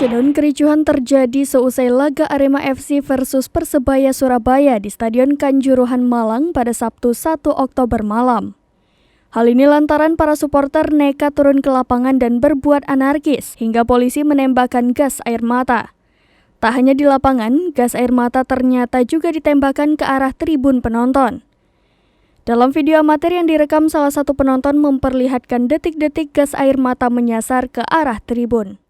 Syedon, kericuhan terjadi seusai laga Arema FC versus Persebaya Surabaya di Stadion Kanjuruhan Malang pada Sabtu 1 Oktober malam. Hal ini lantaran para supporter nekat turun ke lapangan dan berbuat anarkis hingga polisi menembakkan gas air mata. Tak hanya di lapangan, gas air mata ternyata juga ditembakkan ke arah tribun penonton. Dalam video amatir yang direkam, salah satu penonton memperlihatkan detik-detik gas air mata menyasar ke arah tribun.